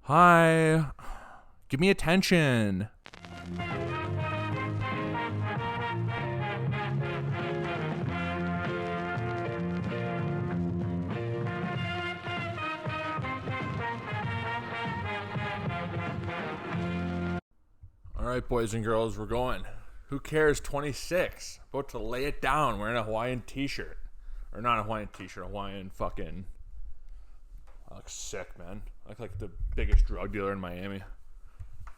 Hi. Give me attention. All right, boys and girls, we're going. Who cares? 26. About to lay it down wearing a Hawaiian t-shirt. Or not a Hawaiian t-shirt, Hawaiian fucking... I look sick, man. I look like the biggest drug dealer in Miami.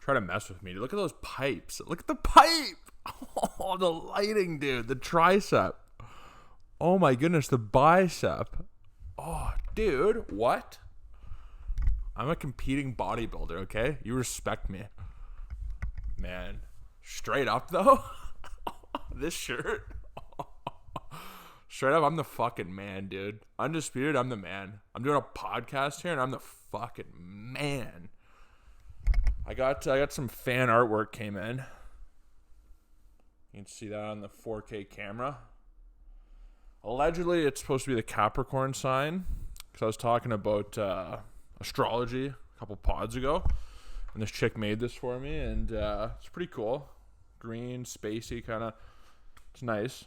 Try to mess with me, dude. Look at those pipes. Look at the pipe. Oh, the lighting, dude. The tricep. Oh my goodness, the bicep. Oh, dude. What? I'm a competing bodybuilder, okay? You respect me. Man. Straight up, though. This shirt. Straight up, I'm the fucking man, dude. Undisputed, I'm the man. I'm doing a podcast here, and I'm the fucking man. I got some fan artwork came in. You can see that on the 4K camera. Allegedly, it's supposed to be the Capricorn sign. Because I was talking about astrology a couple pods ago. And this chick made this for me. And it's pretty cool. Green, spacey kind of. It's nice.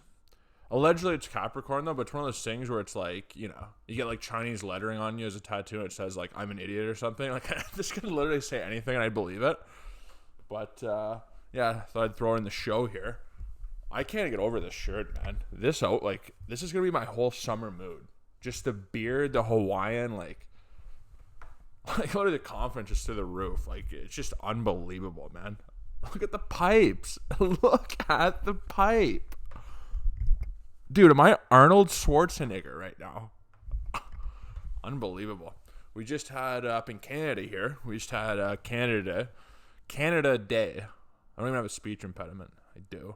Allegedly, it's Capricorn, though, but it's one of those things where it's like, you know, you get like Chinese lettering on you as a tattoo and it says like, I'm an idiot or something. Like, this could literally say anything and I'd believe it. But, yeah, thought I'd throw in the show here. I can't get over this shirt, man. This is going to be my whole summer mood. Just the beard, the Hawaiian, like literally the confidence is through the roof. Like, it's just unbelievable, man. Look at the pipes. Look at the pipe. Dude, am I Arnold Schwarzenegger right now? Unbelievable. We just had up in Canada here. We just had Canada Day. I don't even have a speech impediment. I do.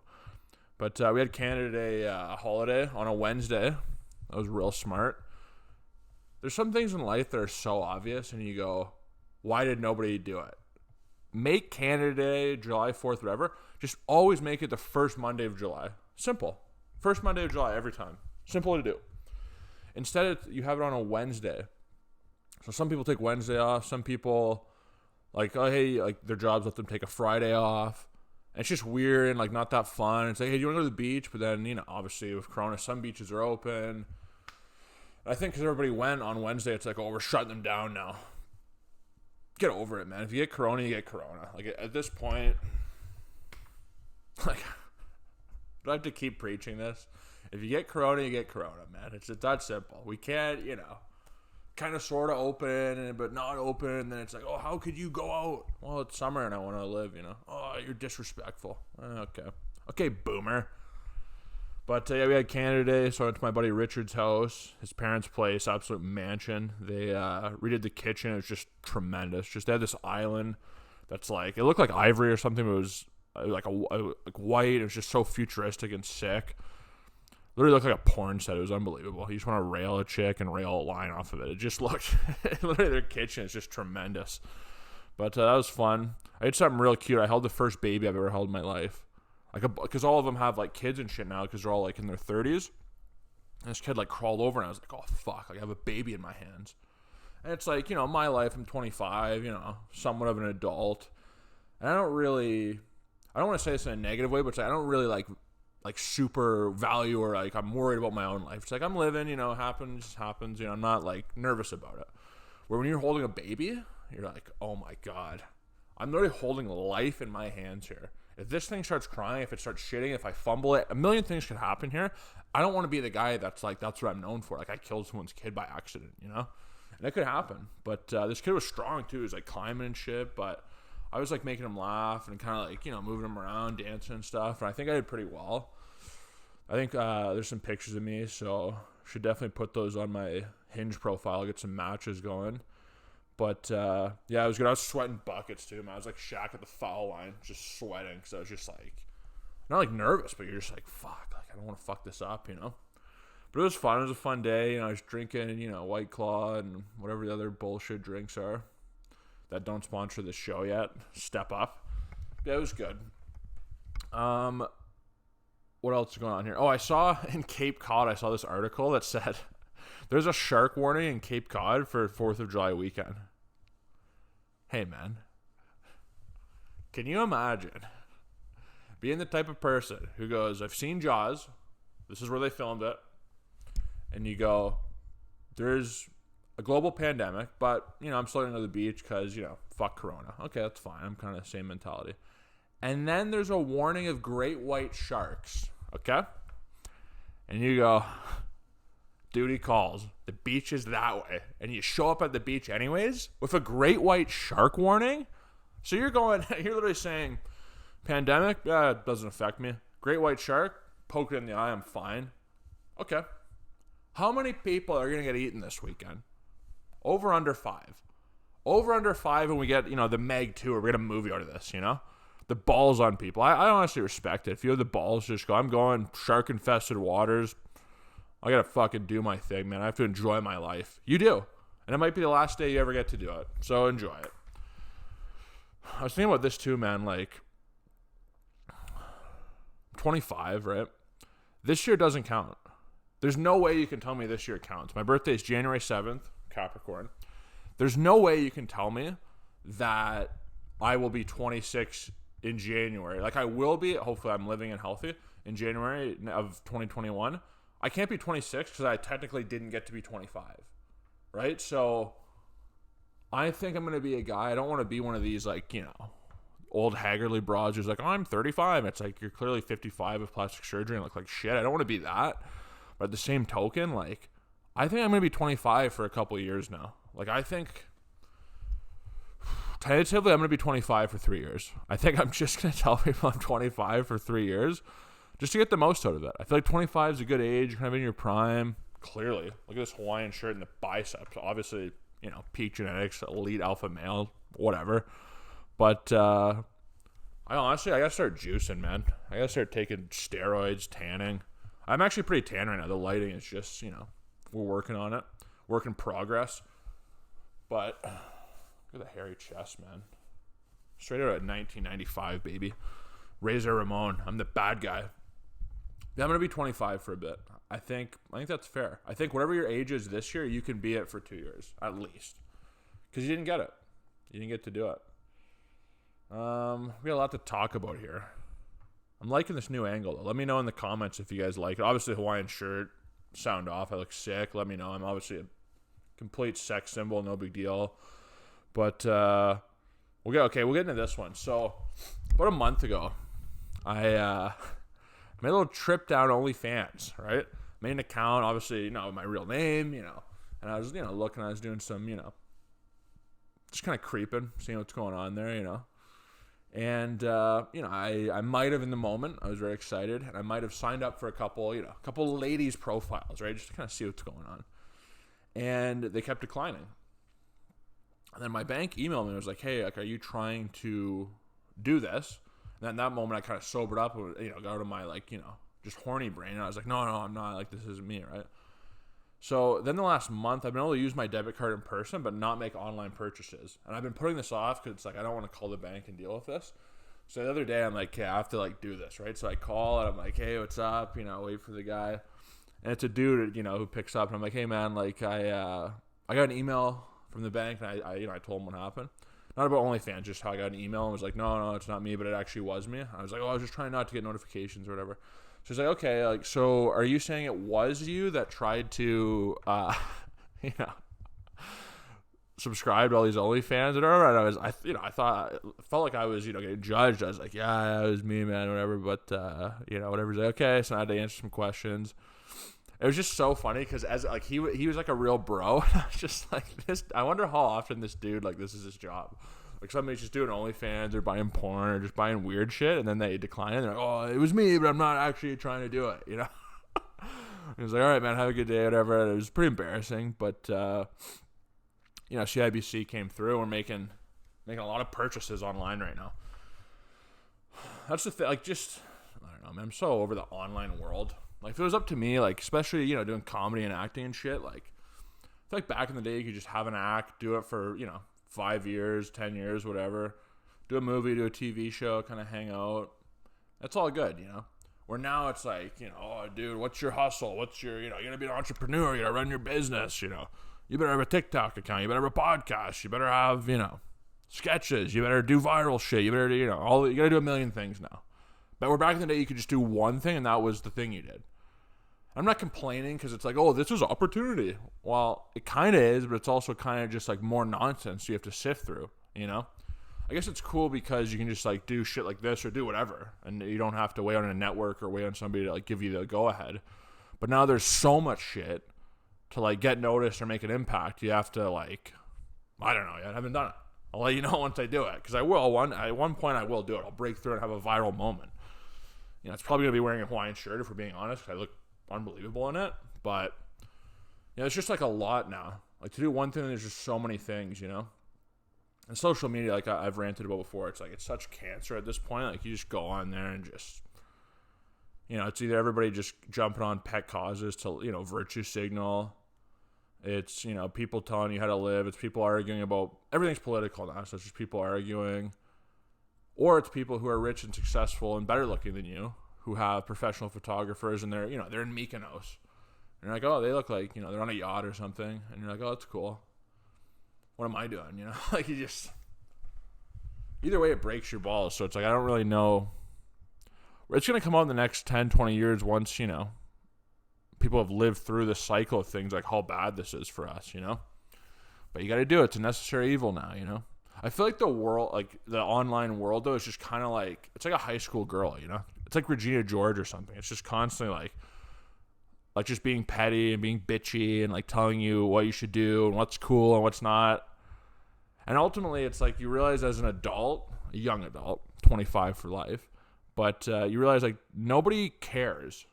But we had Canada Day holiday on a Wednesday. That was real smart. There's some things in life that are so obvious, and you go, why did nobody do it? Make Canada Day, July 4th, whatever. Just always make it the first Monday of July. Simple. First Monday of July every time. Simple to do. Instead, you have it on a Wednesday. So some people take Wednesday off. Some people, like, oh, hey, like their jobs let them take a Friday off. And it's just weird and, like, not that fun. It's like, hey, do you want to go to the beach? But then, you know, obviously with Corona, some beaches are open. And I think because everybody went on Wednesday, it's like, oh, we're shutting them down now. Get over it, man. If you get Corona, you get Corona. Like, at this point, like... Do I have to keep preaching this? If you get Corona, you get Corona, man. It's that simple. We can't, you know, kind of sort of open, but not open. And then it's like, oh, how could you go out? Well, it's summer and I want to live, you know. Oh, you're disrespectful. Okay, boomer. But, yeah, we had Canada Day, so I went to my buddy Richard's house, his parents' place, absolute mansion. They redid the kitchen. It was just tremendous. Just they had this island that's like, it looked like ivory or something, but it was like white. It was just so futuristic and sick. Literally looked like a porn set. It was unbelievable. You just want to rail a chick and rail a line off of it. It just looked, literally their kitchen is just tremendous. But that was fun. I did something real cute. I held the first baby I've ever held in my life. Like, because all of them have like kids and shit now because they're all like in their 30s. And this kid like crawled over and I was like, oh fuck, like I have a baby in my hands. And it's like, you know, my life, I'm 25, you know, somewhat of an adult. And I don't want to say this in a negative way, but it's like I don't really like super value or like I'm worried about my own life. It's like I'm living, you know, happens, you know, I'm not like nervous about it. Where when you're holding a baby, you're like, oh my God, I'm literally holding life in my hands here. If this thing starts crying, if it starts shitting, if I fumble it, a million things could happen here. I don't want to be the guy that's like, that's what I'm known for. Like I killed someone's kid by accident, you know? And it could happen. But this kid was strong too. He was like climbing and shit, but I was like making him laugh and kind of like, you know, moving him around, dancing and stuff. And I think I did pretty well. I think there's some pictures of me, so should definitely put those on my Hinge profile, get some matches going. But yeah, it was good. I was sweating buckets too, man. I was like Shaq at the foul line, just sweating. Because I was just like, not like nervous, but you're just like, fuck, like I don't want to fuck this up, you know? But it was fun. It was a fun day. You know, I was drinking, you know, White Claw and whatever the other bullshit drinks are that don't sponsor this show yet. Step up. Yeah, it was good. What else is going on here? Oh, I saw in Cape Cod, I saw this article that said there's a shark warning in Cape Cod for 4th of July weekend. Hey, man. Can you imagine being the type of person who goes, I've seen Jaws. This is where they filmed it. And you go, there's a global pandemic, but, I'm still going to go to the beach because, fuck Corona. Okay, that's fine. I'm kind of the same mentality. And then there's a warning of great white sharks. Okay? And you go, duty calls. The beach is that way. And you show up at the beach anyways with a great white shark warning. So you're literally saying, pandemic, it doesn't affect me. Great white shark, poke it in the eye, I'm fine. Okay. How many people are going to get eaten this weekend? Over under 5. Over under 5, and we get, the Meg 2, or we get a movie out of this, The balls on people. I honestly respect it. If you have the balls, just go, I'm going shark-infested waters. I got to fucking do my thing, man. I have to enjoy my life. You do. And it might be the last day you ever get to do it. So enjoy it. I was thinking about this too, man. Like, 25, right? This year doesn't count. There's no way you can tell me this year counts. My birthday is January 7th, Capricorn. There's no way you can tell me that I will be 26 in January. Like, I will be. Hopefully, I'm living and healthy in January of 2021. I can't be 26 because I technically didn't get to be 25, right? So I think I'm going to be a guy. I don't want to be one of these, like, old haggardly broads who's like, oh, I'm 35. It's like, you're clearly 55 with plastic surgery and look like shit. I don't want to be that. But at the same token, like, I think I'm going to be 25 for a couple of years now. Like, I think tentatively I'm going to be 25 for 3 years. I think I'm just going to tell people I'm 25 for 3 years just to get the most out of it. I feel like 25 is a good age. You're kind of in your prime. Clearly. Look at this Hawaiian shirt and the biceps. Obviously, peak genetics, elite alpha male, whatever. But I got to start juicing, man. I got to start taking steroids, tanning. I'm actually pretty tan right now. The lighting is just, we're working on it. Work in progress. But look at the hairy chest, man. Straight out of 1995, baby. Razor Ramon. I'm the bad guy. Yeah, I'm going to be 25 for a bit. I think that's fair. I think whatever your age is this year, you can be it for 2 years, at least. Because you didn't get it. You didn't get to do it. We got a lot to talk about here. I'm liking this new angle, though. Let me know in the comments if you guys like it. Obviously, Hawaiian shirt, sound off. I look sick. Let me know. I'm obviously a complete sex symbol. No big deal. But we'll get into this one. So about a month ago, I made a little trip down OnlyFans, right? Made an account, obviously, my real name, and I was, looking, I was doing some, just kind of creeping, seeing what's going on there, And, I might have in the moment, I was very excited, and I might have signed up for a couple ladies' profiles, right? Just to kind of see what's going on. And they kept declining. And then my bank emailed me and was like, hey, like, are you trying to do this? And at that moment, I kind of sobered up and, got out of my, like, just horny brain. And I was like, no, I'm not. Like, this isn't me, right? So then the last month, I've been able to use my debit card in person, but not make online purchases. And I've been putting this off because it's like, I don't want to call the bank and deal with this. So the other day, I'm like, okay, I have to, like, do this, right? So I call and I'm like, hey, what's up? Wait for the guy. And it's a dude, who picks up. And I'm like, hey, man, like, I got an email from the bank. And I told him what happened. Not about OnlyFans, just how I got an email and was like, no, it's not me, but it actually was me. I was like, I was just trying not to get notifications or whatever. So he's like, okay, like, so are you saying it was you that tried to, subscribe to all these OnlyFans or whatever? And I felt like I was, getting judged. I was like, yeah, it was me, man, whatever. But, whatever. He's like, okay. So I had to answer some questions. It was just so funny because as like he was like a real bro. And I was just like, this. I wonder how often this dude, like, this is his job. Like, somebody's just doing OnlyFans or buying porn or just buying weird shit, and then they decline it. And they're like, oh, it was me, but I'm not actually trying to do it, He was like, all right, man, have a good day, whatever. And it was pretty embarrassing, but CIBC came through. We're making a lot of purchases online right now. That's the thing. Like, just I don't know, man. I'm so over the online world. Like, if it was up to me, like, especially doing comedy and acting and shit, like, I feel like back in the day you could just have an act, do it for 5 years, 10 years, whatever. Do a movie, do a TV show, kind of hang out. That's all good, Where now it's like, oh, dude, what's your hustle? What's your, you got to be an entrepreneur. You got to run your business, You better have a TikTok account. You better have a podcast. You better have, sketches. You better do viral shit. You better do, you gotta do a million things now. But we're back in the day, you could just do one thing, and that was the thing you did. I'm not complaining because it's like, oh, this is opportunity. Well, it kind of is, but it's also kind of just like more nonsense you have to sift through, I guess it's cool because you can just like do shit like this or do whatever, and you don't have to wait on a network or wait on somebody to like give you the go ahead. But now there's so much shit to like get noticed or make an impact. You have to like, I don't know yet. I haven't done it. I'll let you know once I do it, because I will. At one point I will do it. I'll break through and have a viral moment. It's probably gonna be wearing a Hawaiian shirt if we're being honest, because I look unbelievable in it. But it's just like a lot now. Like to do one thing, there's just so many things, And social media, like I've ranted about before, it's like it's such cancer at this point. Like you just go on there and just, it's either everybody just jumping on pet causes to, virtue signal. It's, people telling you how to live. It's people arguing about, everything's political now. So it's just people arguing. Or it's people who are rich and successful and better looking than you, who have professional photographers, and they're in Mykonos. And you're like, oh, they look like, they're on a yacht or something. And you're like, oh, that's cool. What am I doing? Like you just, either way it breaks your balls. So it's like, I don't really know. It's going to come out in the next 10, 20 years once, people have lived through the cycle of things, like how bad this is for us, But you got to do it. It's a necessary evil now, I feel like the world, like the online world though, is just kind of like, it's like a high school girl, It's like Regina George or something. It's just constantly like just being petty and being bitchy and like telling you what you should do and what's cool and what's not. And ultimately, it's like you realize as an adult, a young adult, 25 for life, but you realize like nobody cares.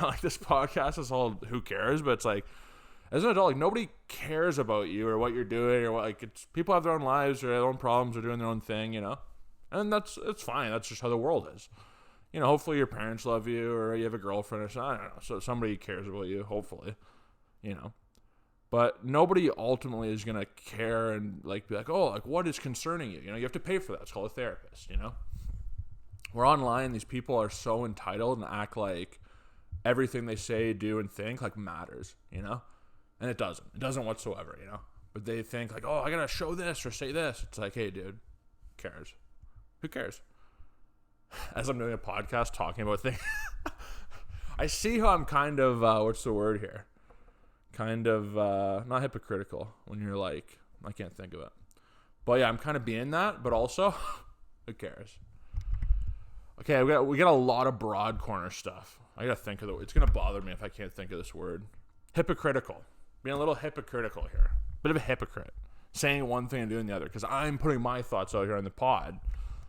Like this podcast is all who cares, but it's like as an adult, like nobody cares about you or what you're doing or what, like it's people have their own lives or their own problems or doing their own thing, and it's fine. That's just how the world is. Hopefully your parents love you or you have a girlfriend or something. I don't know. So somebody cares about you, hopefully, But nobody ultimately is going to care and like be like, oh, like what is concerning you? You have to pay for that. It's called a therapist, We're online. These people are so entitled and act like everything they say, do, and think like matters, And it doesn't. It doesn't whatsoever, But they think like, oh, I got to show this or say this. It's like, hey, dude, who cares? Who cares? As I'm doing a podcast talking about things, I see how I'm kind of, what's the word here? Kind of, not hypocritical when you're like, I can't think of it. But yeah, I'm kind of being that, but also, who cares? Okay, we got a lot of broad corner stuff. I got to think of the word. It's going to bother me if I can't think of this word. Hypocritical. Being a little hypocritical here. Bit of a hypocrite. Saying one thing and doing the other. Because I'm putting my thoughts out here on the pod.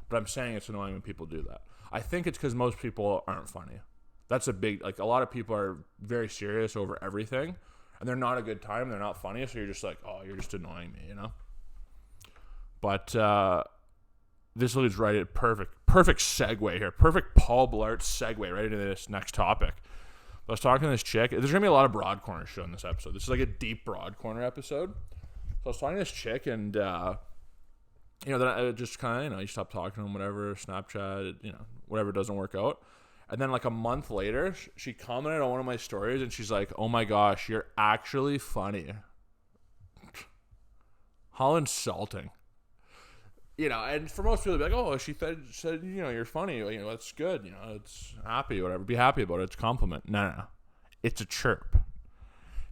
But I'm saying it's annoying when people do that. I think it's because most people aren't funny. That's a big, like a lot of people are very serious over everything. And they're not a good time. They're not funny. So you're just like, oh, you're just annoying me, But this leads right at perfect segue here. Perfect Paul Blart segue right into this next topic. I was talking to this chick. There's going to be a lot of broad corner shit in this episode. This is like a deep broad corner episode. So I was talking to this chick and, then I just kind of, you stop talking to him, whatever, Snapchat, whatever doesn't work out. And then like a month later, she commented on one of my stories and she's like, oh my gosh, you're actually funny. How insulting. And for most people, they'd be like, oh, she said, you're funny. That's good. It's happy, whatever. Be happy about it. It's a compliment. No. It's a chirp.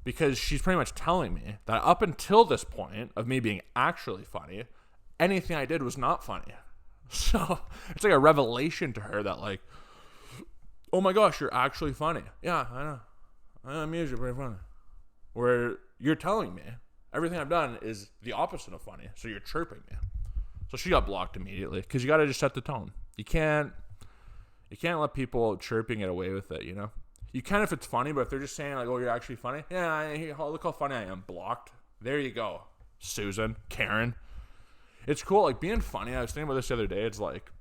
Because she's pretty much telling me that up until this point of me being actually funny, anything I did was not funny. So it's like a revelation to her that like, oh my gosh, you're actually funny. Yeah, I know. I'm usually pretty funny. Where you're telling me everything I've done is the opposite of funny. So you're chirping me. So she got blocked immediately because you got to just set the tone. You can't let people chirping get away with it, You can if it's funny, but if they're just saying like, oh, you're actually funny. Yeah, look how funny I am. Blocked. There you go. Susan, Karen. It's cool. Like being funny. I was thinking about this the other day. It's like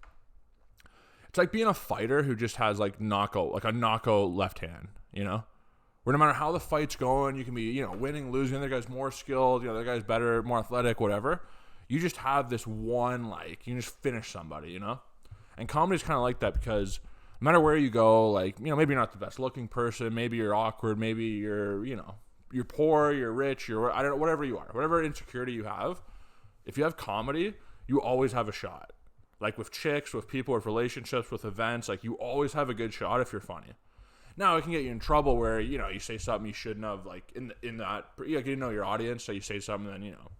being a fighter who just has like a knockout left hand, Where no matter how the fight's going, you can be, winning, losing. The other guy's more skilled. The other guy's better, more athletic, whatever. You just have this one, like, you can just finish somebody, And comedy's kind of like that because no matter where you go, like, maybe you're not the best looking person. Maybe you're awkward. Maybe you're, you're poor, you're rich, I don't know, whatever you are. Whatever insecurity you have, if you have comedy, you always have a shot. Like with chicks, with people, with relationships, with events, like you always have a good shot if you're funny. Now it can get you in trouble where, you know, you say something you shouldn't have, like in that, you know your audience, so you say something and, you know,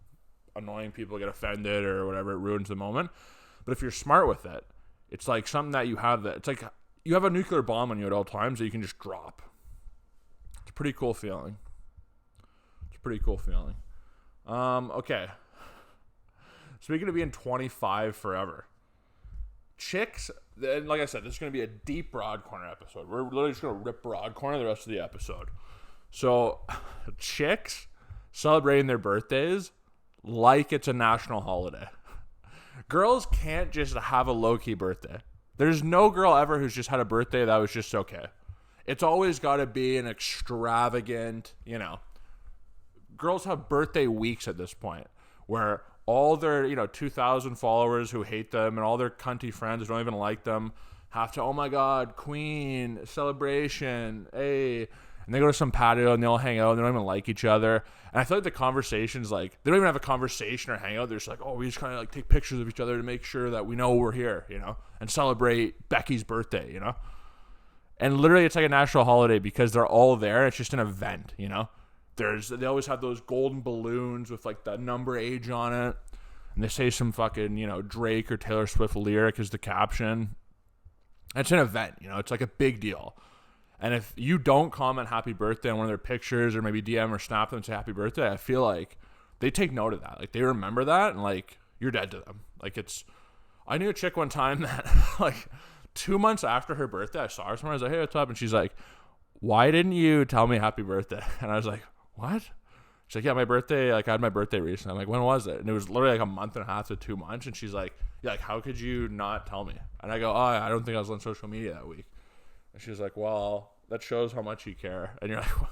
annoying people get offended or whatever, it ruins the moment. But if you're smart with it, it's like something that you have that, it's like you have a nuclear bomb on you at all times that you can just drop. It's a pretty cool feeling. Okay. Speaking of being 25 forever, chicks, and like I said, this is going to be a deep Broad Corner episode. We're literally just going to rip Broad Corner the rest of the episode. So, chicks celebrating their birthdays like it's a national holiday. Girls can't just have a low-key birthday. There's no girl ever who's just had a birthday that was just okay. It's always got to be an extravagant, you know. Girls have birthday weeks at this point where all their, you know, 2,000 followers who hate them and all their cunty friends who don't even like them have to, oh my God, queen, celebration, hey. And they go to some patio and they all hang out and they don't even like each other. And I feel like the conversation's like, they don't even have a conversation or hang out. They're just like, oh, we just kind of like take pictures of each other to make sure that we know we're here, you know, and celebrate Becky's birthday, you know. And literally it's like a national holiday because they're all there. It's just an event, you know. They always have those golden balloons with like the number age on it. And they say some fucking, you know, Drake or Taylor Swift lyric is the caption. It's an event, you know, it's like a big deal. And if you don't comment happy birthday on one of their pictures or maybe DM or snap them and say happy birthday, I feel like they take note of that. Like they remember that and like you're dead to them. Like I knew a chick one time that like 2 months after her birthday, I saw her somewhere. I was like, hey, what's up? And she's like, why didn't you tell me happy birthday? And I was like, what? She's like, yeah, my birthday, like I had my birthday recently. I'm like, when was it? And it was literally like a month and a half to 2 months. And she's like, yeah, like how could you not tell me? And I go, oh, I don't think I was on social media that week. And she's like, well, that shows how much you care. And you're like, well,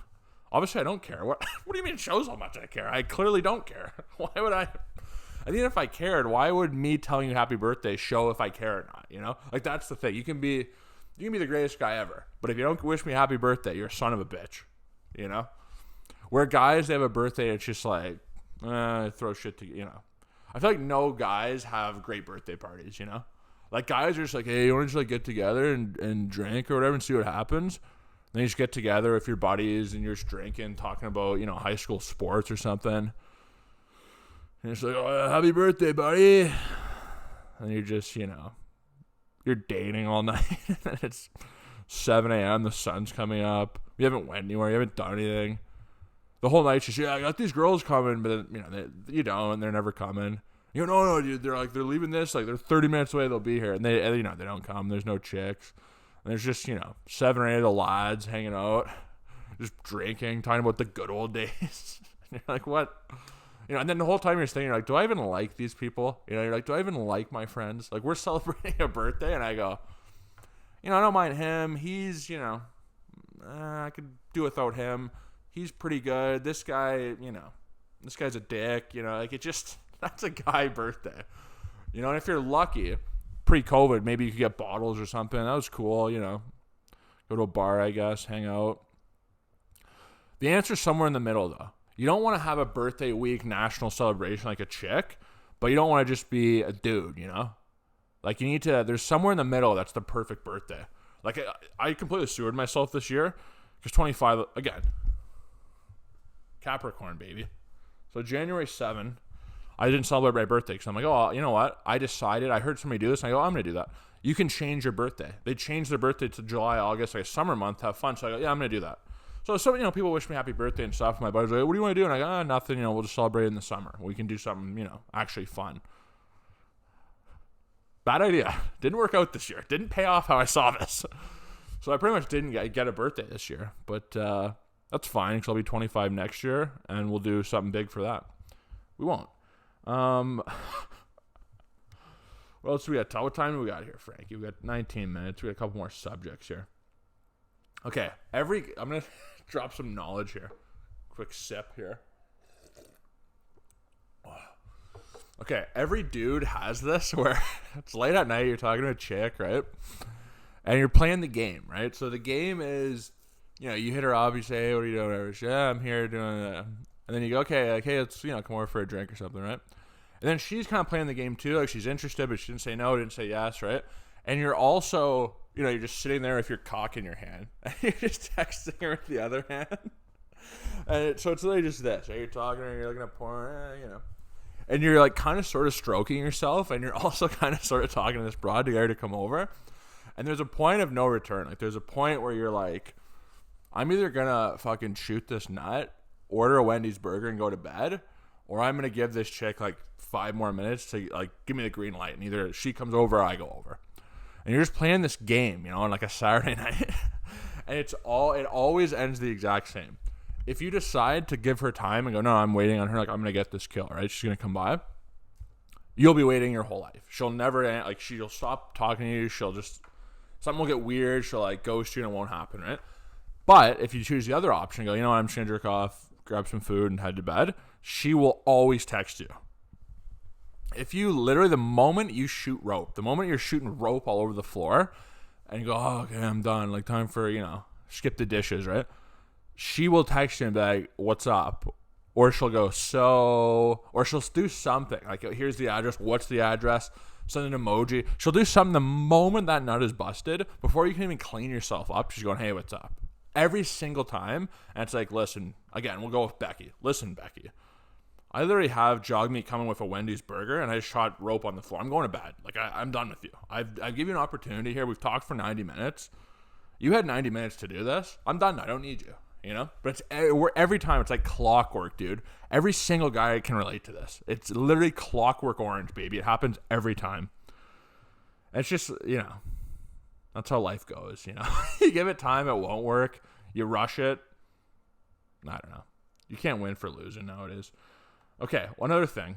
obviously I don't care. What do you mean it shows how much I care? I clearly don't care. Why would I think if I cared, why would me telling you happy birthday show if I care or not? You know, like that's the thing. You can be the greatest guy ever, but if you don't wish me happy birthday, you're a son of a bitch. You know. Where guys, they have a birthday, it's just like, throw shit to, you know. I feel like no guys have great birthday parties, you know. Like guys are just like, hey, you want to just like get together and drink or whatever and see what happens. Then you just get together with your buddies and you're just drinking, talking about, you know, high school sports or something. And it's like, oh, happy birthday, buddy. And you're just, you know, you're dating all night. It's 7 a.m. The sun's coming up. You haven't went anywhere. You haven't done anything. The whole night's just, yeah, I got these girls coming, but then, you know, you don't, and they're never coming. You go, no, dude, they're leaving this, like they're 30 minutes away, they'll be here, and they, you know, they don't come. There's no chicks, and there's just, you know, 7 or 8 of the lads hanging out, just drinking, talking about the good old days. And you're like, what? You know, and then the whole time you're thinking, you're like, do I even like these people? You know, you're like, do I even like my friends? Like, we're celebrating a birthday, and I go, you know, I don't mind him. He's, you know, I could do without him. He's pretty good. This guy, you know, this guy's a dick, you know, like it just, that's a guy birthday, you know, and if you're lucky, pre-COVID, maybe you could get bottles or something. That was cool, you know, go to a bar, I guess, hang out. The answer's somewhere in the middle, though. You don't want to have a birthday week national celebration like a chick, but you don't want to just be a dude, you know, like you need to, there's somewhere in the middle that's the perfect birthday. Like I completely sewered myself this year because 25, again, Capricorn, baby. So January 7, I didn't celebrate my birthday because I'm like, oh, you know what? I decided, I heard somebody do this, and I go, I'm going to do that. You can change your birthday. They changed their birthday to July, August, like a summer month, have fun. So I go, yeah, I'm going to do that. So, you know, people wish me happy birthday and stuff. My buddies are like, what do you want to do? And I go, nothing, you know, we'll just celebrate in the summer. We can do something, you know, actually fun. Bad idea. Didn't work out this year. Didn't pay off how I saw this. So I pretty much didn't get a birthday this year. But, that's fine because I'll be 25 next year and we'll do something big for that. We won't. What else do we got? What time do we got here, Frankie? We got 19 minutes. We got a couple more subjects here. Okay. I'm going to drop some knowledge here. Quick sip here. Okay. Every dude has this where it's late at night. You're talking to a chick, right? And you're playing the game, right? So the game is, you know, you hit her up, you say, hey, what are you doing? Whatever. Yeah, I'm here doing that. And then you go, okay, let's, you know, come over for a drink or something, right? And then she's kind of playing the game too. Like she's interested, but she didn't say no, didn't say yes, right? And you're also, you're just sitting there with your cock in your hand. And you're just texting her with the other hand. And so it's literally just this. Right? You're talking to her, you're looking at porn, And you're like kind of sort of stroking yourself. And you're also kind of sort of talking to this broad to get her to come over. And there's a point of no return. Like there's a point where you're like, I'm either going to fucking shoot this nut, order a Wendy's burger and go to bed, or I'm going to give this chick like 5 more minutes to like give me the green light. And either she comes over or I go over. And you're just playing this game, on like a Saturday night. And it always ends the exact same. If you decide to give her time and go, no, I'm waiting on her, like I'm going to get this kill, right? She's going to come by. You'll be waiting your whole life. She'll never, like she'll stop talking to you. She'll just, something will get weird. She'll like ghost you and it won't happen, right? But if you choose the other option, go, what, I'm just going to jerk off, grab some food and head to bed. She will always text you. If you literally, the moment you shoot rope, the moment you're shooting rope all over the floor and you go, oh, okay, I'm done. Like time for, skip the dishes, right? She will text you and be like, what's up? Or she'll go, or she'll do something. Like, here's the address. What's the address? Send an emoji. She'll do something the moment that nut is busted. Before you can even clean yourself up, she's going, hey, what's up? Every single time. And it's like, listen, again, we'll go with Becky. Listen, Becky. I literally have Jog Meat coming with a Wendy's burger, and I just shot rope on the floor. I'm going to bed. Like, I'm done with you. I've given you an opportunity here. We've talked for 90 minutes. You had 90 minutes to do this. I'm done. I don't need you. But every time it's like clockwork, dude. Every single guy can relate to this. It's literally clockwork orange, baby. It happens every time. It's just, that's how life goes, You give it time, it won't work. You rush it. I don't know. You can't win for losing nowadays. Okay, one other thing.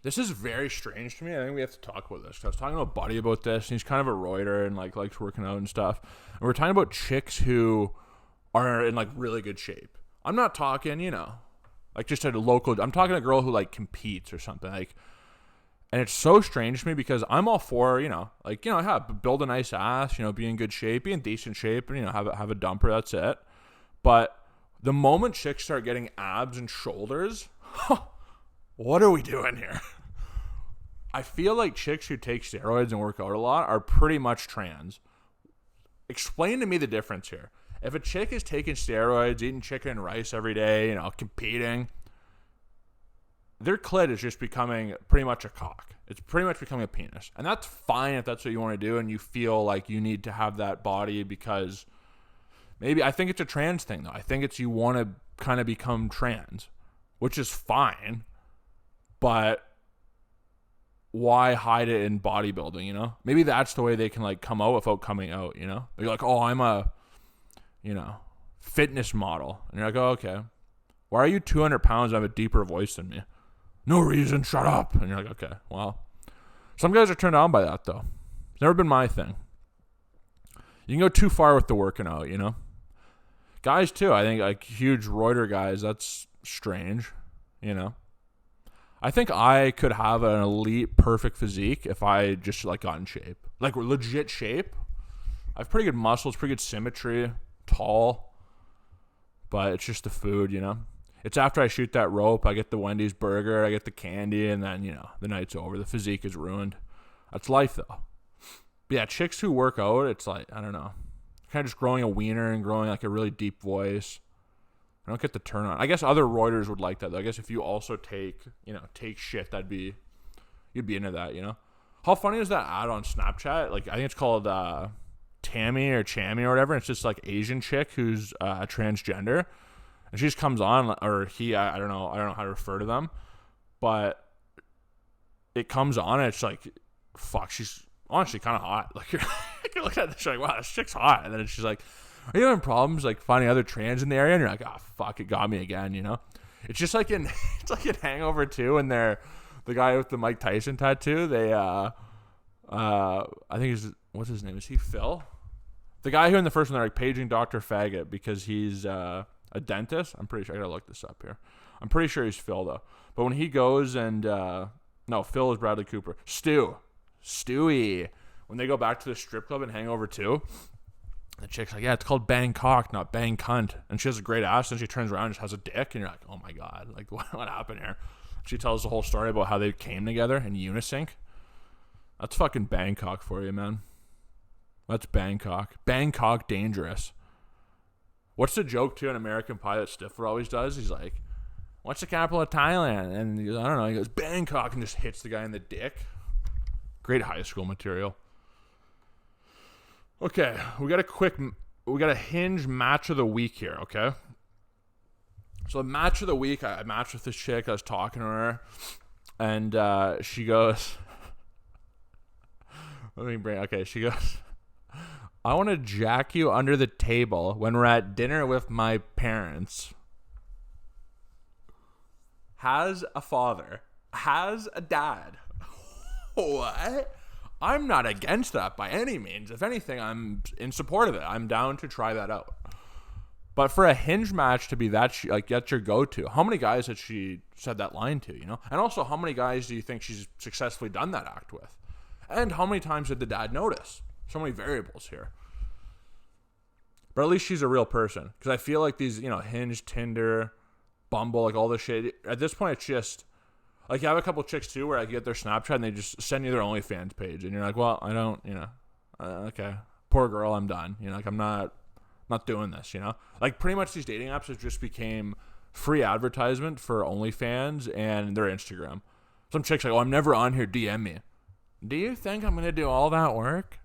This is very strange to me. I think we have to talk about this. I was talking to a buddy about this, and he's kind of a roider and like likes working out and stuff. And we're talking about chicks who are in like really good shape. I'm not talking, like just at a local. I'm talking a girl who like competes or something like. And it's so strange to me because I'm all for, build a nice ass, be in good shape, be in decent shape, and have a dumper. That's it. But the moment chicks start getting abs and shoulders, what are we doing here? I feel like chicks who take steroids and work out a lot are pretty much trans. Explain to me the difference here. If a chick is taking steroids, eating chicken and rice every day, competing, their clit is just becoming pretty much a cock. It's pretty much becoming a penis. And that's fine if that's what you want to do and you feel like you need to have that body because maybe, I think it's a trans thing though. I think it's you want to kind of become trans, which is fine, but why hide it in bodybuilding, Maybe that's the way they can like come out without coming out, They're like, oh, I'm a, fitness model. And you're like, oh, okay. Why are you 200 pounds and have a deeper voice than me? No reason, shut up. And you're like, okay, well. Some guys are turned on by that, though. It's never been my thing. You can go too far with the working out, Guys, too. I think, like, huge roider guys, that's strange, I think I could have an elite, perfect physique if I just, like, got in shape. Like, legit shape. I have pretty good muscles, pretty good symmetry, tall. But it's just the food, It's after I shoot that rope, I get the Wendy's burger, I get the candy, and then, the night's over. The physique is ruined. That's life, though. But yeah, chicks who work out, it's like, I don't know. Kind of just growing a wiener and growing like a really deep voice. I don't get the turn on. I guess other roiders would like that, though. I guess if you also take shit, you'd be into that, How funny is that ad on Snapchat? Like, I think it's called Tammy or Chammy or whatever. It's just like Asian chick who's transgender. And she just comes on, or he, I don't know how to refer to them, but it comes on and it's like, fuck, she's honestly kind of hot. Like, you're looking at this, you're like, wow, this chick's hot. And then she's like, are you having problems like finding other trans in the area? And you're like, oh, fuck, it got me again, It's just like it's like in Hangover 2 and the guy with the Mike Tyson tattoo, they, I think what's his name? Is he Phil? The guy who in the first one, they're like paging Dr. Faggot because he's, a dentist. I'm pretty sure. I gotta look this up here. I'm pretty sure he's Phil though. But when he goes and no, Phil is Bradley Cooper. Stewie. When they go back to the strip club in Hangover 2, the chick's like, yeah, it's called Bangkok, not Bang Cunt. And she has a great ass, and she turns around and just has a dick, and you're like, oh my god, like what happened here? She tells the whole story about how they came together in Unisync. That's fucking Bangkok for you, man. That's Bangkok. Bangkok dangerous. What's the joke, too, in American Pie that Stifler always does? He's like, what's the capital of Thailand? And he goes, I don't know. He goes, Bangkok, and just hits the guy in the dick. Great high school material. Okay, we got a Hinge match of the week here, okay? So the match of the week, I matched with this chick. I was talking to her, and she goes, she goes, I want to jack you under the table when we're at dinner with my parents. Has a father. Has a dad. What? I'm not against that by any means. If anything, I'm in support of it. I'm down to try that out. But for a Hinge match to be that, that's your go-to. How many guys had she said that line to, you know? And also, how many guys do you think she's successfully done that act with? And how many times did the dad notice? So many variables here. But at least she's a real person. Because I feel like these, Hinge, Tinder, Bumble, like all this shit. At this point, it's just, like, you have a couple chicks, too, where I get their Snapchat and they just send you their OnlyFans page. And you're like, well, I don't, okay. Poor girl, I'm done. Like, I'm not doing this, Like, pretty much these dating apps have just became free advertisement for OnlyFans and their Instagram. Some chick's like, oh, I'm never on here, DM me. Do you think I'm going to do all that work?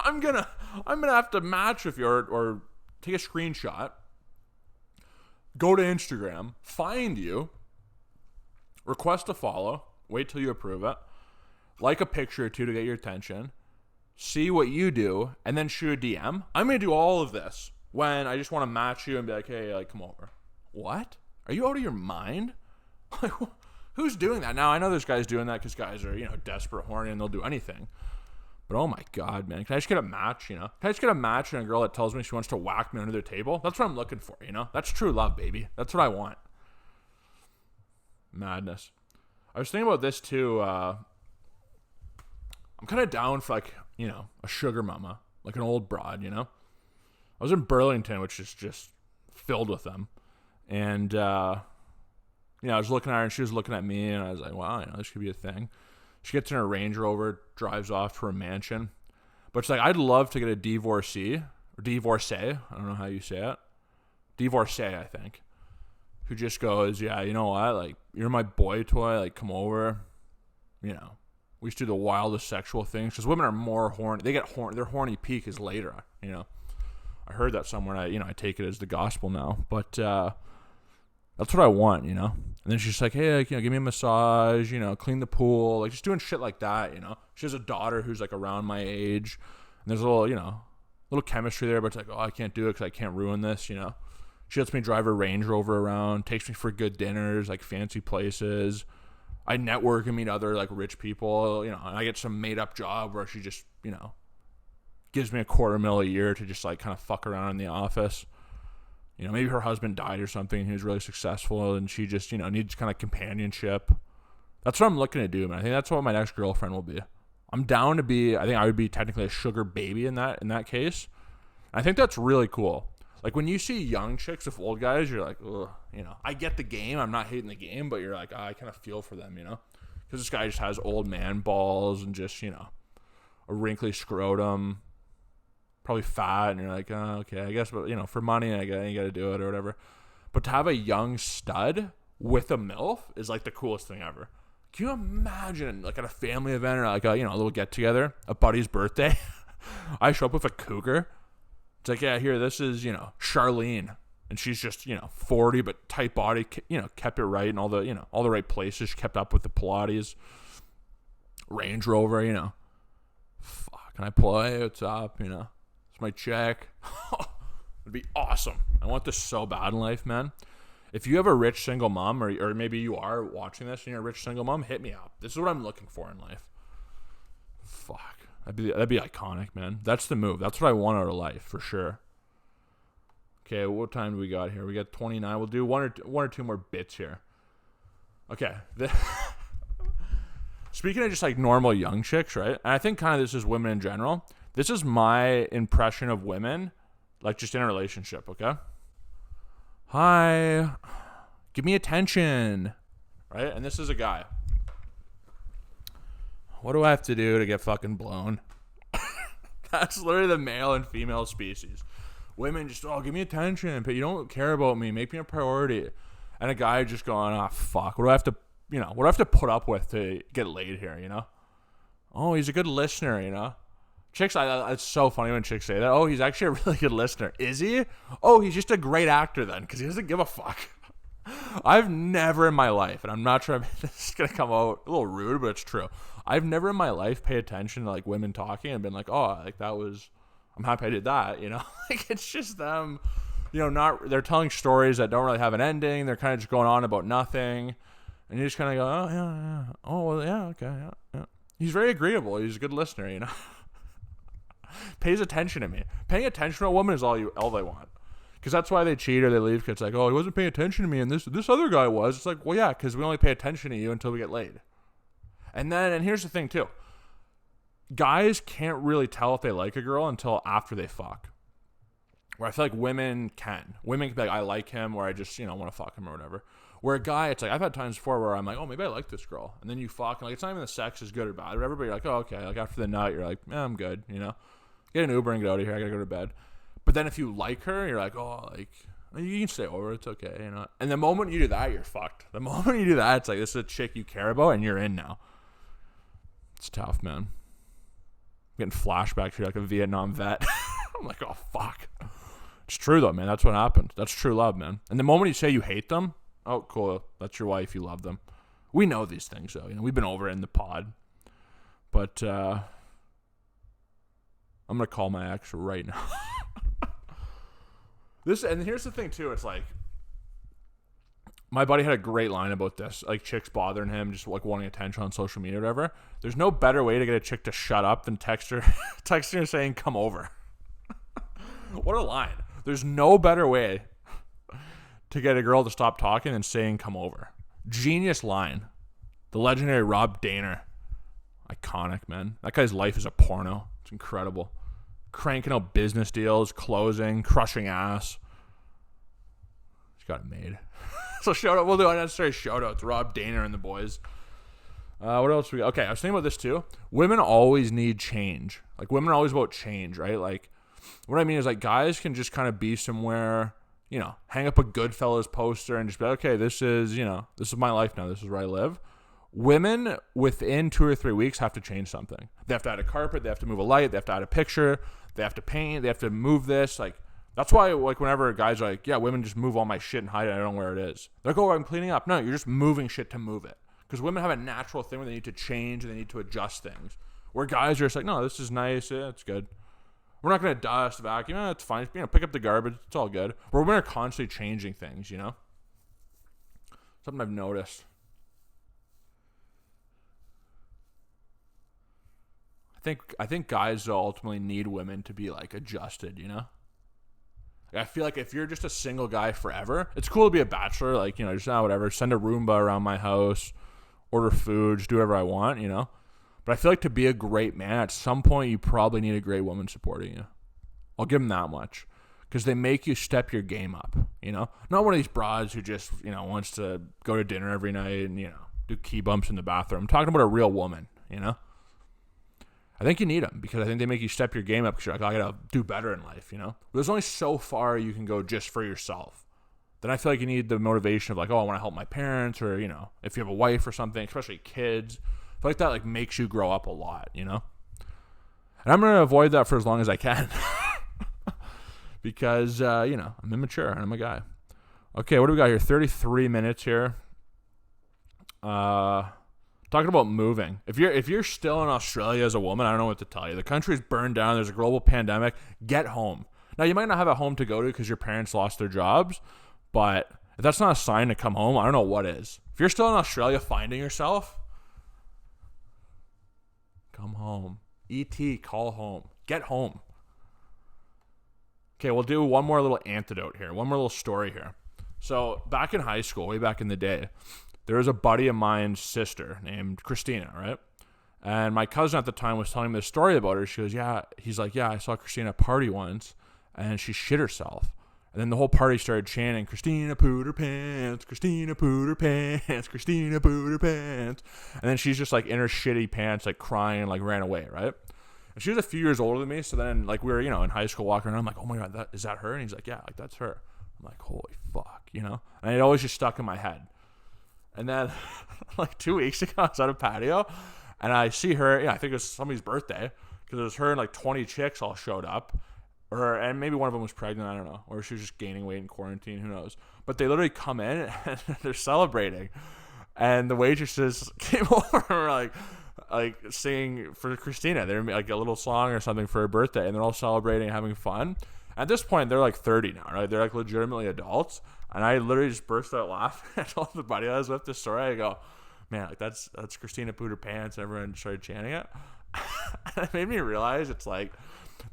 I'm gonna have to match with you or take a screenshot, go to Instagram, find you, request a follow, wait till you approve it, like a picture or two to get your attention, see what you do, and then shoot a DM. I'm going to do all of this when I just want to match you and be like, hey, come over. What? Are you out of your mind? Who's doing that? Now, I know there's guys doing that because guys are, desperate, horny, and they'll do anything. But oh my God, man. Can I just get a match, Can I just get a match and a girl that tells me she wants to whack me under their table? That's what I'm looking for, That's true love, baby. That's what I want. Madness. I was thinking about this, too. I'm kind of down for, a sugar mama. Like an old broad, I was in Burlington, which is just filled with them. And, I was looking at her and she was looking at me and I was like, wow, this could be a thing. She gets in her Range Rover, drives off to her mansion. But it's like, I'd love to get a divorcee, or divorcee, I don't know how you say it. Divorcee, I think. Who just goes, yeah, you know what, like, you're my boy toy, like, come over. We used to do the wildest sexual things. Because women are more horny. They get horny. Their horny peak is later, I heard that somewhere and I take it as the gospel now. But, that's what I want, And then she's like, hey, give me a massage, clean the pool, like just doing shit like that, She has a daughter who's like around my age, and there's a little, little chemistry there, but it's like, oh, I can't do it because I can't ruin this, She lets me drive her Range Rover around, takes me for good dinners, like fancy places. I network and meet other like rich people, and I get some made up job where she just, gives me $250,000 a year to just like kind of fuck around in the office. Maybe her husband died or something and he was really successful and she just, needs kind of companionship. That's what I'm looking to do, man. I think that's what my next girlfriend will be. I'm down to be, I think I would be technically a sugar baby in that case. I think that's really cool. Like when you see young chicks with old guys, you're like, ugh, I get the game. I'm not hating the game, but you're like, I kind of feel for them, Because this guy just has old man balls and just, a wrinkly scrotum. Probably fat, and you're like, oh, okay, I guess, but for money, you got to do it or whatever. But to have a young stud with a MILF is like the coolest thing ever. Can you imagine, like at a family event or like a little get together, a buddy's birthday? I show up with a cougar. It's like, yeah, here, this is Charlene, and she's just 40 but tight body, kept it right in all the right places. She kept up with the Pilates, Range Rover, fuck, can I play? What's up? It's my check. It'd be awesome. I want this so bad in life, man. If you have a rich single mom, or maybe you are watching this and you're a rich single mom, hit me up. This is what I'm looking for in life. Fuck. That'd be iconic, man. That's the move. That's what I want out of life, for sure. Okay, what time do we got here? We got 29. We'll do one or two more bits here. Okay. Speaking of just like normal young chicks, right? And I think kind of this is women in general. This is my impression of women, like just in a relationship, okay? Hi, give me attention. right? And this is a guy. What do I have to do to get fucking blown? That's literally the male and female species. Women just, oh, give me attention, but you don't care about me. Make me a priority. And a guy just going, oh, fuck. What do I have to, what do I have to put up with to get laid here, Oh, he's a good listener, Chicks, it's so funny when chicks say that. Oh, he's actually a really good listener. Is he? Oh, he's just a great actor then, because he doesn't give a fuck. I've never in my life, and I'm not sure this is going to come out a little rude, but it's true. I've never in my life paid attention to, like, women talking and been like, oh, like, I'm happy I did that, Like, it's just them, they're telling stories that don't really have an ending. They're kind of just going on about nothing. And you just kind of go, oh, yeah. Oh, well, yeah, okay, yeah. He's very agreeable. He's a good listener, Pays attention to me. Paying attention to a woman is all they want. Because that's why they cheat or they leave. Because it's like, oh, he wasn't paying attention to me and this other guy was. It's like, well, yeah, because we only pay attention to you until we get laid. And here's the thing, too. Guys can't really tell if they like a girl until after they fuck. Where I feel like women can. Women can be like, I like him, or I just, want to fuck him or whatever. Where a guy, it's like, I've had times before where I'm like, oh, maybe I like this girl. And then you fuck, and like, it's not even the sex is good or bad or whatever, but you're like, oh, okay. Like, after the nut, you're like, I'm good, Get an Uber and get out of here. I gotta go to bed. But then if you like her, you're like, oh, like, you can stay over. It's okay, And the moment you do that, you're fucked. The moment you do that, it's like, this is a chick you care about, and you're in now. It's tough, man. I'm getting flashbacks to like a Vietnam vet. I'm like, oh, fuck. It's true, though, man. That's what happened. That's true love, man. And the moment you say you hate them, oh, cool. That's your wife. You love them. We know these things, though. We've been over it in the pod. But, I'm going to call my ex right now. And here's the thing, too. It's like, my buddy had a great line about this. Like, chicks bothering him, just like wanting attention on social media or whatever. There's no better way to get a chick to shut up than texting her saying, come over. What a line. There's no better way to get a girl to stop talking than saying, come over. Genius line. The legendary Rob Daner. Iconic, man. That guy's life is a porno. It's incredible. Cranking out business deals, closing, crushing ass. He's got it made. So we'll do unnecessary shout out to Rob Daner and the boys. What else we got? Okay, I was thinking about this too. Women always need change. Like, women are always about change, right? Like, what I mean is, like, guys can just kind of be somewhere, hang up a Goodfellas poster and just be like, okay, this is my life now. This is where I live. Women, within 2 or 3 weeks, have to change something. They have to add a carpet. They have to move a light. They have to add a picture. They have to paint. They have to move this. Like, that's why, like, whenever guys are like, yeah, women just move all my shit and hide it. I don't know where it is. They're like, oh, I'm cleaning up. No, you're just moving shit to move it. Because women have a natural thing where they need to change and they need to adjust things. Where guys are just like, no, this is nice. Yeah, it's good. We're not going to dust, vacuum. It's fine. Pick up the garbage. It's all good. Where women are constantly changing things, Something I've noticed. I think guys ultimately need women to be, like, adjusted, I feel like if you're just a single guy forever, it's cool to be a bachelor, like, just whatever, send a Roomba around my house, order food, just do whatever I want, But I feel like to be a great man, at some point you probably need a great woman supporting you. I'll give them that much. Because they make you step your game up, Not one of these broads who just, wants to go to dinner every night and, do key bumps in the bathroom. I'm talking about a real woman, I think you need them because I think they make you step your game up because you're like, oh, I got to do better in life, But there's only so far you can go just for yourself. Then I feel like you need the motivation of like, oh, I want to help my parents or, if you have a wife or something, especially kids. I feel like that like makes you grow up a lot, And I'm going to avoid that for as long as I can because, I'm immature and I'm a guy. Okay, what do we got here? 33 minutes here. Talking about moving. If you're still in Australia as a woman, I don't know what to tell you. The country's burned down. There's a global pandemic. Get home. Now, you might not have a home to go to because your parents lost their jobs, but if that's not a sign to come home, I don't know what is. If you're still in Australia finding yourself, come home. E.T., call home. Get home. Okay, we'll do one more little antidote here. One more little story here. So, back in high school, way back in the day, there was a buddy of mine's sister named Christina, right? And my cousin at the time was telling me this story about her. She goes, yeah. He's like, yeah, I saw Christina at a party once, and she shit herself. And then the whole party started chanting, Christina pooed her pants, Christina pooed her pants, Christina pooed her pants. And then she's just like in her shitty pants, like crying, like ran away, right? And she was a few years older than me. So then like we were, in high school walking around. I'm like, oh my God, is that her? And he's like, yeah, like that's her. I'm like, holy fuck, And it always just stuck in my head. And then like 2 weeks ago, I was at a patio and I see her, I think it was somebody's birthday because it was her and like 20 chicks all showed up. And maybe one of them was pregnant, I don't know. Or she was just gaining weight in quarantine, who knows. But they literally come in and they're celebrating. And the waitresses came over and were like singing for Christina. They're like a little song or something for her birthday. And they're all celebrating and having fun. At this point, they're like 30 now, right? They're like legitimately adults. And I literally just burst out laughing. I told the buddy I was with the story. I go, man, like that's Christina pooed her pants. And everyone started chanting it. And it made me realize it's like,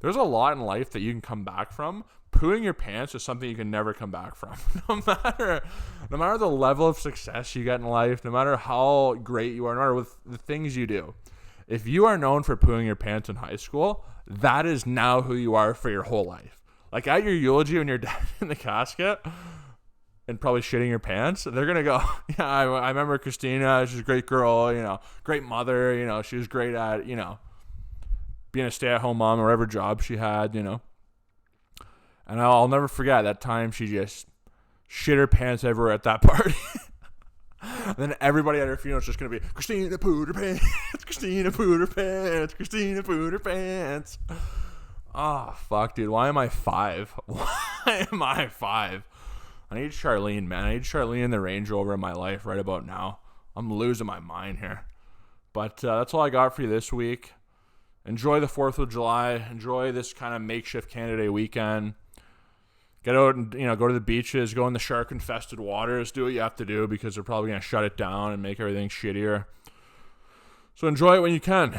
there's a lot in life that you can come back from. Pooing your pants is something you can never come back from. No matter the level of success you get in life, no matter how great you are, no matter with the things you do. If you are known for pooing your pants in high school, that is now who you are for your whole life. Like at your eulogy when you're dead in the casket and probably shitting your pants, they're going to go, yeah, I remember Christina. She's a great girl, great mother. She was great at, being a stay-at-home mom or whatever job she had, And I'll never forget that time she just shit her pants everywhere at that party. And then everybody at her funeral is just going to be, Christina pooed her pants, Christina pooed her pants, Christina pooed her pants. Oh, fuck, dude. Why am I 5? Why am I 5? I need Charlene, man. I need Charlene in the Range Rover in my life right about now. I'm losing my mind here. But that's all I got for you this week. Enjoy the 4th of July. Enjoy this kind of makeshift Canada Day weekend. Get out and, go to the beaches. Go in the shark-infested waters. Do what you have to do because they're probably going to shut it down and make everything shittier. So enjoy it when you can.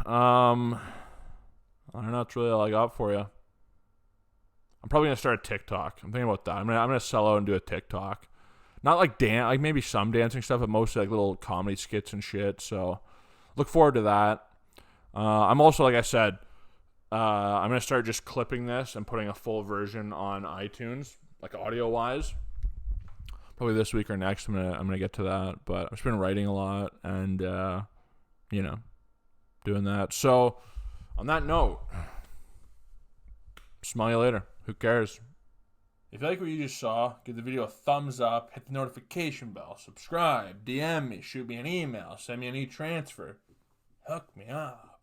I don't know. That's really all I got for you. I'm probably going to start a TikTok. I'm thinking about that. I'm gonna sell out and do a TikTok. Not like like maybe some dancing stuff, but mostly like little comedy skits and shit. So look forward to that. I'm also, like I said, I'm going to start just clipping this and putting a full version on iTunes, like audio-wise. Probably this week or next, I'm gonna get to that. But I've just been writing a lot and, doing that. So, on that note, smell you later. Who cares? If you like what you just saw, give the video a thumbs up, hit the notification bell, subscribe, DM me, shoot me an email, send me an e-transfer. Hook me up.